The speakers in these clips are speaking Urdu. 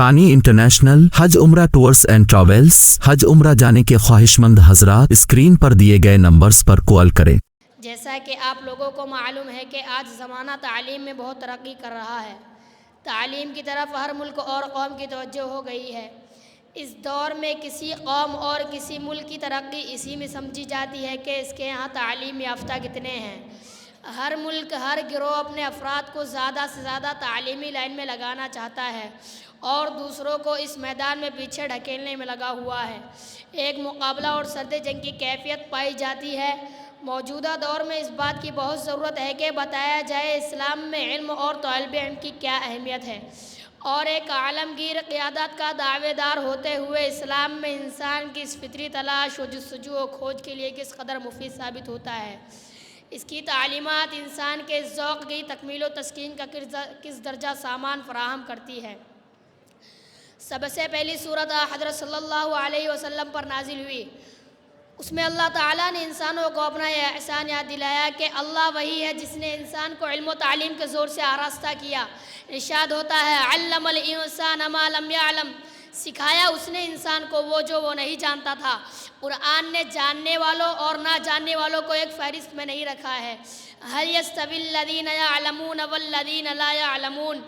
ثانی انٹرنیشنل حج عمرہ ٹورز اینڈ ٹریولز۔ حج عمرہ جانے کے خواہش مند حضرات اسکرین پر دیے گئے نمبرز پر کال کریں۔ جیسا کہ آپ لوگوں کو معلوم ہے کہ آج زمانہ تعلیم میں بہت ترقی کر رہا ہے۔ تعلیم کی طرف ہر ملک اور قوم کی توجہ ہو گئی ہے۔ اس دور میں کسی قوم اور کسی ملک کی ترقی اسی میں سمجھی جاتی ہے کہ اس کے یہاں تعلیم یافتہ کتنے ہیں۔ ہر ملک، ہر گروہ اپنے افراد کو زیادہ سے زیادہ تعلیمی لائن میں لگانا چاہتا ہے اور دوسروں کو اس میدان میں پیچھے ڈھکیلنے میں لگا ہوا ہے۔ ایک مقابلہ اور سرد جنگ کی کیفیت پائی جاتی ہے۔ موجودہ دور میں اس بات کی بہت ضرورت ہے کہ بتایا جائے اسلام میں علم اور طالب علم کی کیا اہمیت ہے، اور ایک عالمگیر قیادت کا دعوے دار ہوتے ہوئے اسلام میں انسان کی اس فطری تلاش و جستجو و کھوج کے لیے کس قدر مفید ثابت ہوتا ہے۔ اس کی تعلیمات انسان کے ذوق کی تکمیل و تسکین کا کس درجہ سامان فراہم کرتی ہے۔ سب سے پہلی سورت حضرت صلی اللہ علیہ وسلم پر نازل ہوئی۔ اس میں اللہ تعالیٰ نے انسانوں کو اپنا یہ احسان یاد دلایا کہ اللہ وہی ہے جس نے انسان کو علم و تعلیم کے زور سے آراستہ کیا۔ ارشاد ہوتا ہے علم الانسان ما لم یعلم، سکھایا اس نے انسان کو وہ جو وہ نہیں جانتا تھا۔ قرآن نے جاننے والوں اور نہ جاننے والوں کو ایک فہرست میں نہیں رکھا ہے۔ هل يستوي الذين يعلمون والذين لا يعلمون،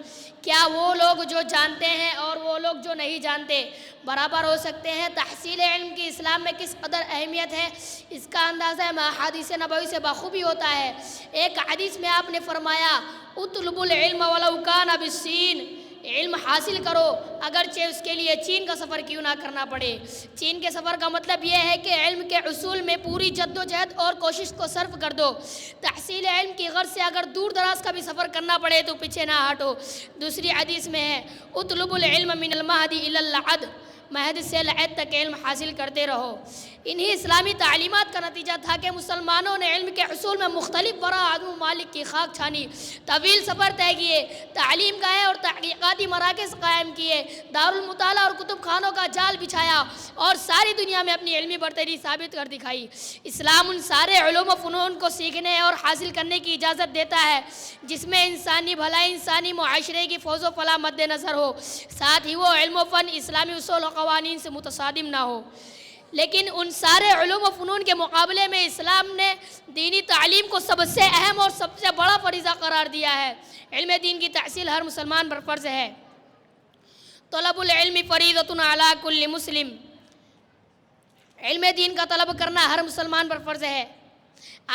کیا وہ لوگ جو جانتے ہیں اور وہ لوگ جو نہیں جانتے برابر ہو سکتے ہیں؟ تحصیل علم کی اسلام میں کس قدر اہمیت ہے اس کا اندازہ احادیث نبوی سے بخوبی ہوتا ہے۔ ایک حدیث میں آپ نے فرمایا اطلبوا العلم ولو كان بالصين، علم حاصل کرو اگرچہ اس کے لیے چین کا سفر کیوں نہ کرنا پڑے۔ چین کے سفر کا مطلب یہ ہے کہ علم کے حصول میں پوری جد و جہد اور کوشش کو صرف کر دو۔ تحصیل علم کی غرض سے اگر دور دراز کا بھی سفر کرنا پڑے تو پیچھے نہ ہٹو۔ دوسری حدیث میں ہے اطلبوا العلم من المہد الی اللحد، مہد سے لحد تک علم حاصل کرتے رہو۔ انہی اسلامی تعلیمات کا نتیجہ تھا کہ مسلمانوں نے علم کے حصول میں مختلف ورا عدم و مالک کی خاک چھانی، طویل سفر طے کیے، تعلیم گاہیں اور تحقیقاتی مراکز قائم کیے، دارالمطالعہ اور کتب خانوں کا جال بچھایا اور ساری دنیا میں اپنی علمی برتری ثابت کر دکھائی۔ اسلام ان سارے علوم و فنون کو سیکھنے اور حاصل کرنے کی اجازت دیتا ہے جس میں انسانی بھلائی، انسانی معاشرے کی فوز و فلاح مد نظر ہو، ساتھ ہی وہ علم و فن اسلامی اصول و قوانین سے متصادم نہ ہو۔ لیکن ان سارے علوم و فنون کے مقابلے میں اسلام نے دینی تعلیم کو سب سے اہم اور سب سے بڑا فریضہ قرار دیا ہے۔ علم دین کی تحصیل ہر مسلمان پر فرض ہے۔ طلب العلم فریضۃ علی کل مسلم، علم دین کا طلب کرنا ہر مسلمان پر فرض ہے۔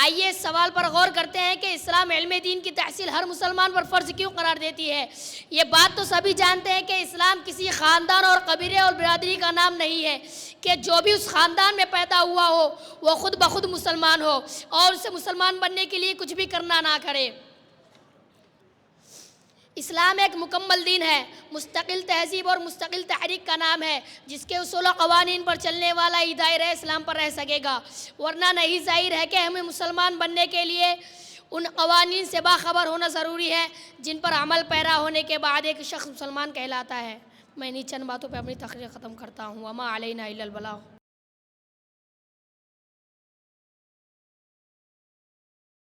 آئیے اس سوال پر غور کرتے ہیں کہ اسلام علم دین کی تحصیل ہر مسلمان پر فرض کیوں قرار دیتی ہے۔ یہ بات تو سبھی جانتے ہیں کہ اسلام کسی خاندان اور قبیلے اور برادری کا نام نہیں ہے کہ جو بھی اس خاندان میں پیدا ہوا ہو وہ خود بخود مسلمان ہو اور اسے مسلمان بننے کے لیے کچھ بھی کرنا نہ کرے۔ اسلام ایک مکمل دین ہے، مستقل تہذیب اور مستقل تحریک کا نام ہے جس کے اصول و قوانین پر چلنے والا ہی دائرہ اسلام پر رہ سکے گا، ورنہ نہیں۔ ظاہر ہے کہ ہمیں مسلمان بننے کے لیے ان قوانین سے باخبر ہونا ضروری ہے جن پر عمل پیرا ہونے کے بعد ایک شخص مسلمان کہلاتا ہے۔ میں انہی چند باتوں پہ اپنی تقریر ختم کرتا ہوں۔ وما علینا الا البلاغ۔